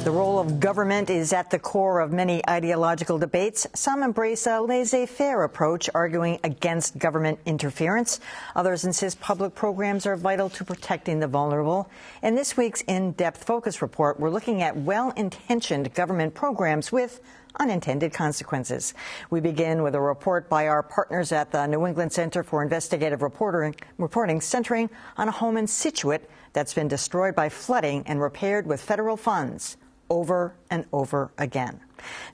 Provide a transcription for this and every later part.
The role of government is at the core of many ideological debates. Some embrace a laissez-faire approach, arguing against government interference. Others insist public programs are vital to protecting the vulnerable. In this week's In-Depth Focus Report, we're looking at well-intentioned government programs with unintended consequences. We begin with a report by our partners at the New England Center for Investigative Reporting, centering on a home in Scituate that's been destroyed by flooding and repaired with federal funds over and over again.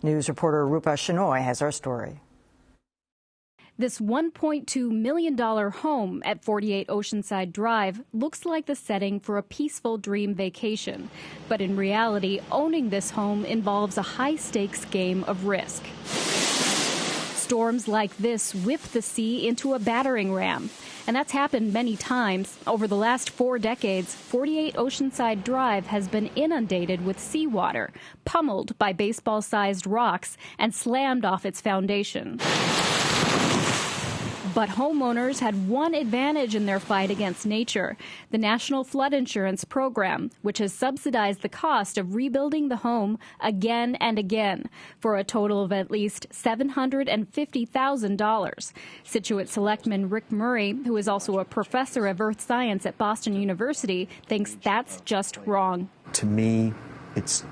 News reporter Rupa Shenoy has our story. This $1.2 million home at 48 Oceanside Drive looks like the setting for a peaceful dream vacation. But in reality, owning this home involves a high-stakes game of risk. Storms like this whip the sea into a battering ram. And that's happened many times. Over the last 4 decades, 48 Oceanside Drive has been inundated with seawater, pummeled by baseball-sized rocks, and slammed off its foundation. But homeowners had one advantage in their fight against nature: the National Flood Insurance Program, which has subsidized the cost of rebuilding the home again and again for a total of at least $750,000. Scituate Selectman Rick Murray, who is also a professor of earth science at Boston University, thinks that's just wrong. To me, it's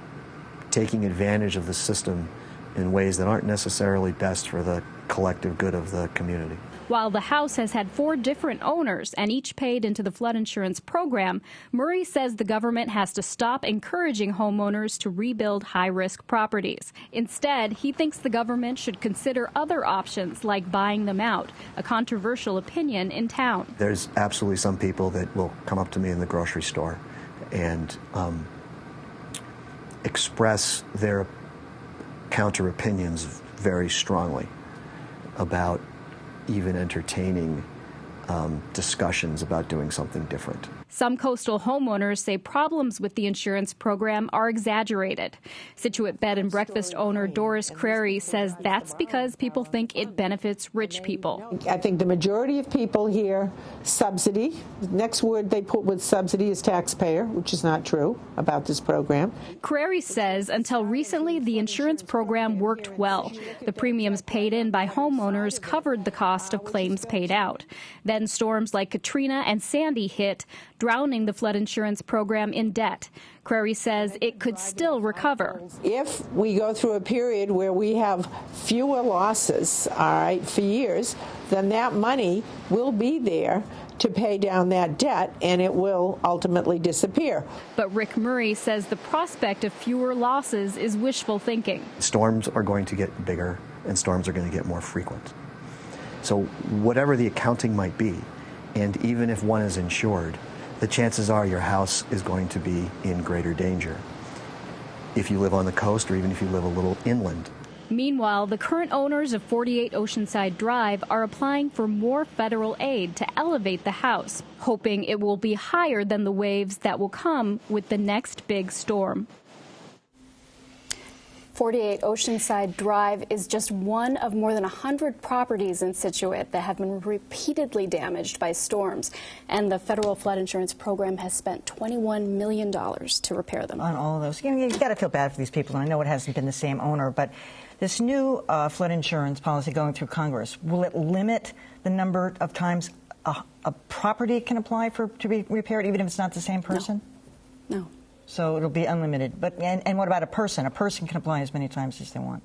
taking advantage of the system in ways that aren't necessarily best for the collective good of the community. While the house has had 4 different owners and each paid into the flood insurance program, Murray says the government has to stop encouraging homeowners to rebuild high-risk properties. Instead, he thinks the government should consider other options like buying them out, a controversial opinion in town. There's absolutely some people that will come up to me in the grocery store and express their counter opinions very strongly about even entertaining discussions about doing something different. Some coastal homeowners say problems with the insurance program are exaggerated. Scituate bed and breakfast owner Doris Crary says that's because people think it benefits rich people. I think the majority of people hear subsidy. The next word they put with subsidy is taxpayer, which is not true about this program. Crary says until recently, the insurance program worked well. The premiums paid in by homeowners covered the cost of claims paid out. Then storms like Katrina and Sandy hit, drowning the flood insurance program in debt. Crary says it could still recover. If we go through a period where we have fewer losses, all right, for years, then that money will be there to pay down that debt, and it will ultimately disappear. But Rick Murray says the prospect of fewer losses is wishful thinking. Storms are going to get bigger, and storms are going to get more frequent. So whatever the accounting might be, and even if one is insured, the chances are your house is going to be in greater danger if you live on the coast or even if you live a little inland. Meanwhile, the current owners of 48 Oceanside Drive are applying for more federal aid to elevate the house, hoping it will be higher than the waves that will come with the next big storm. 48 Oceanside Drive is just one of more than 100 properties in Scituate that have been repeatedly damaged by storms. And the federal flood insurance program has spent $21 million to repair them. On all of those. You've got to feel bad for these people. And I know it hasn't been the same owner, but this new flood insurance policy going through Congress, will it limit the number of times a property can apply to be repaired, even if it's not the same person? No. So it'll be unlimited. But and what about a person? A person can apply as many times as they want.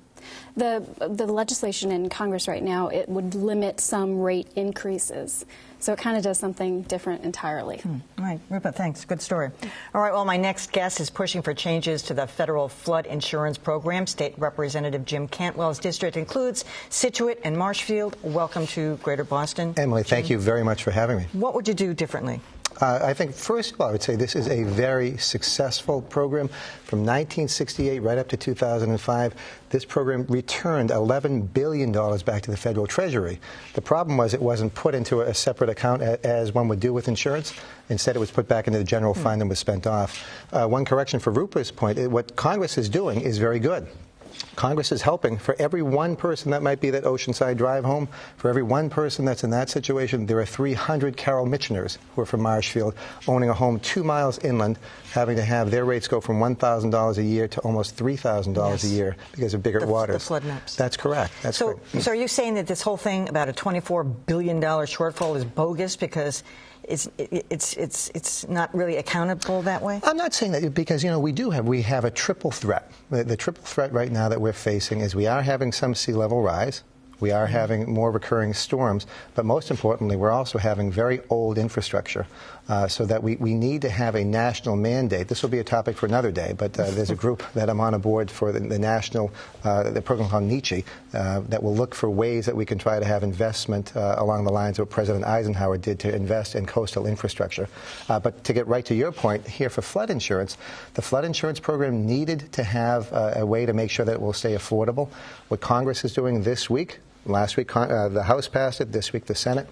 The legislation in Congress right now, it would limit some rate increases. So it kind of does something different entirely. All right, Rupa, thanks. Good story. All right, well, my next guest is pushing for changes to the federal flood insurance program. State Representative Jim Cantwell's district includes Scituate and Marshfield. Welcome to Greater Boston. Emily, thank you very much for having me. What would you do differently? I think, first of all, I would say this is a very successful program. From 1968 right up to 2005, this program returned $11 billion back to the federal treasury. The problem was it wasn't put into a separate account as one would do with insurance. Instead, it was put back into the general fund and was spent off. One correction for Rupa's point, what Congress is doing is very good. Congress is helping. For every one person that might be that Oceanside Drive home, for every one person that's in that situation, there are 300 Carol Mitcheners who are from Marshfield owning a home 2 miles inland, having to have their rates go from $1,000 a year to almost $3,000 a year because of bigger waters. The flood maps. That's correct. That's so, correct. So are you saying that this whole thing about a $24 billion shortfall is bogus because it's not really accountable that way? I'm not saying that because, we have a triple threat. The triple threat right now that we're facing is we are having some sea level rise. We are having more recurring storms, but most importantly, we're also having very old infrastructure, so that we need to have a national mandate. This will be a topic for another day, but there's a group that I'm on a board for, the national, the program called Nietzsche, that will look for ways that we can try to have investment along the lines of what President Eisenhower did to invest in coastal infrastructure. But to get right to your point here for flood insurance, the flood insurance program needed to have a way to make sure that it will stay affordable. What Congress is doing this week, last week the House passed it, this week the Senate.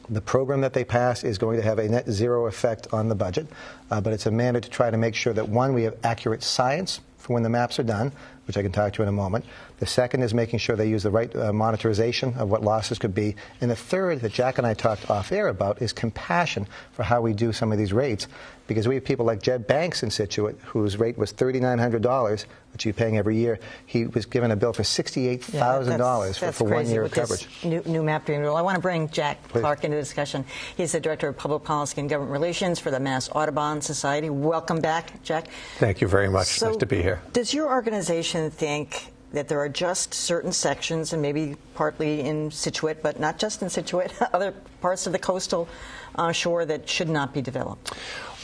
The program that they passed is going to have a net zero effect on the budget, but it's a mandate to try to make sure that, one, we have accurate science for when the maps are done, which I can talk to in a moment. The second is making sure they use the right monitorization of what losses could be. And the third that Jack and I talked off air about is compassion for how we do some of these rates. Because we have people like Jed Banks in Scituate, whose rate was $3,900, which he's paying every year. He was given a bill for $68,000 for 1 year of coverage. New map dream rule. I want to bring Jack Clark into the discussion. He's the Director of Public Policy and Government Relations for the Mass Audubon Society. Welcome back, Jack. Thank you very much. Nice to be here. Does your organization think that there are just certain sections, and maybe partly in Scituate, but not just in Scituate, other parts of the coastal shore that should not be developed?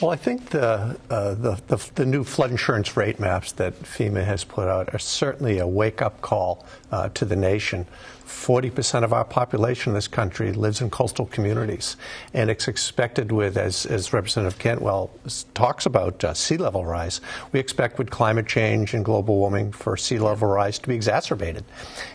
Well, I think the new flood insurance rate maps that FEMA has put out are certainly a wake-up call to the nation. 40% of our population in this country lives in coastal communities, and it's expected with, as Representative Cantwell talks about, sea level rise. We expect with climate change and global warming for sea level rise to be exacerbated.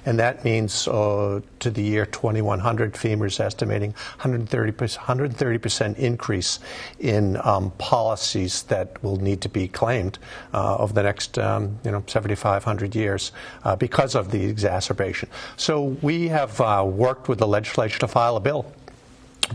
And that means to the year 2100, FEMA is estimating 130% increase in policies that will need to be claimed over the next 7,500 years because of the exacerbation. So we have worked with the legislature to file a bill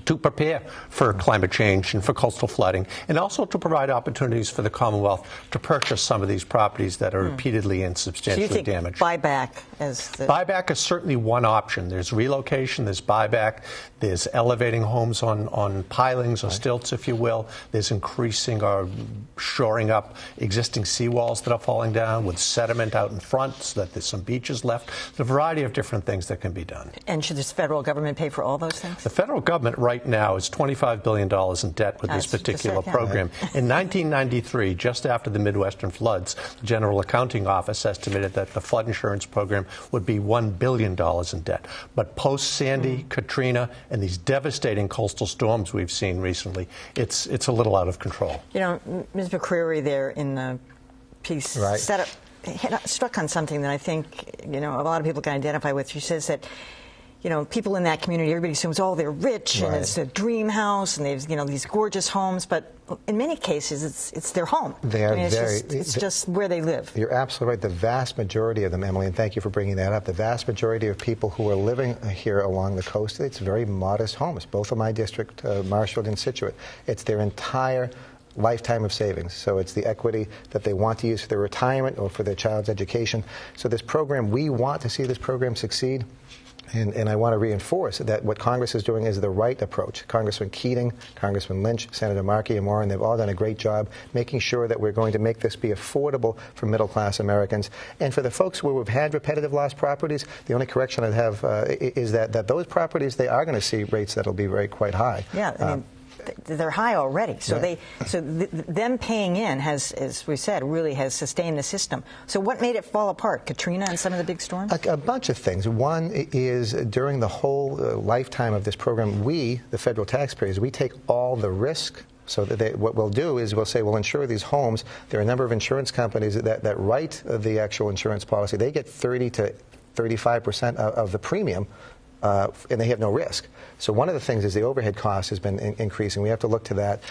to prepare for climate change and for coastal flooding, and also to provide opportunities for the Commonwealth to purchase some of these properties that are repeatedly and substantially damaged. Buyback Buyback is certainly one option. There's relocation, there's buyback, there's elevating homes on pilings or stilts, if you will. There's increasing or shoring up existing seawalls that are falling down with sediment out in front so that there's some beaches left. There's a variety of different things that can be done. And should the federal government pay for all those things? The federal government right now is $25 billion in debt with this particular program. In 1993, just after the Midwestern floods, the General Accounting Office estimated that the flood insurance program would be $1 billion in debt. But post-Sandy, Katrina, and these devastating coastal storms we've seen recently, it's a little out of control. You know, Ms. McCreary there in the piece struck on something that I think, a lot of people can identify with. She says that, people in that community, everybody assumes, they're rich and it's a dream house and they've, these gorgeous homes. But in many cases, it's their home. It's just where they live. You're absolutely right. The vast majority of them, Emily, and thank you for bringing that up, the vast majority of people who are living here along the coast, it's very modest homes. Both of my district, Marshfield and Scituate, it's their entire lifetime of savings. So it's the equity that they want to use for their retirement or for their child's education. So this program, we want to see this program succeed. And I want to reinforce that what Congress is doing is the right approach. Congressman Keating, Congressman Lynch, Senator Markey, and Warren, they've all done a great job making sure that we're going to make this be affordable for middle-class Americans. And for the folks where we've had repetitive loss properties, the only correction I'd have is that those properties, they are going to see rates that will be quite high. Yeah, I mean, they're high already. So them paying in has, as we said, really has sustained the system. So what made it fall apart? Katrina and some of the big storms? A bunch of things. One is during the whole lifetime of this program, we, the federal taxpayers, we take all the risk. So that what we'll do is we'll say we'll insure these homes. There are a number of insurance companies that write the actual insurance policy. They get 30 to 35% of the premium and they have no risk. So one of the things is the overhead cost has been increasing. We have to look to that.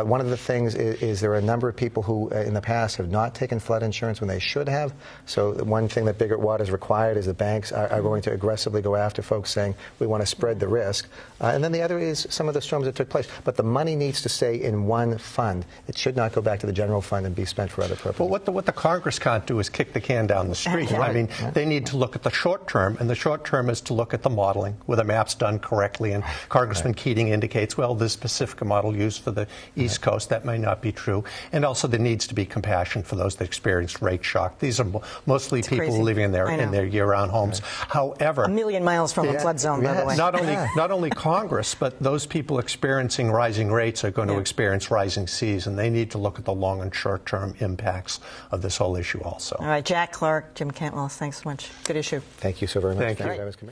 One of the things is there are a number of people who in the past have not taken flood insurance when they should have. So one thing that Biggert-Watt has required is the banks are going to aggressively go after folks saying we want to spread the risk. And then the other is some of the storms that took place. But the money needs to stay in one fund. It should not go back to the general fund and be spent for other purposes. Well, what the Congress can't do is kick the can down the street. I mean, they need to look at the short term, and the short term is to look at the modeling, where the map's done correctly. And Congressman Keating indicates, well, there's specific model used for the East Coast. That may not be true. And also there needs to be compassion for those that experienced rate shock. These are mostly people who are living in their year-round homes. However, a million miles from a flood zone, by the way. Not only Congress, but those people experiencing rising rates are going to experience rising seas, and they need to look at the long and short-term impacts of this whole issue also. All right, Jack Clark, Jim Cantwell, thanks so much. Good issue. Thank you so very much. Thank you.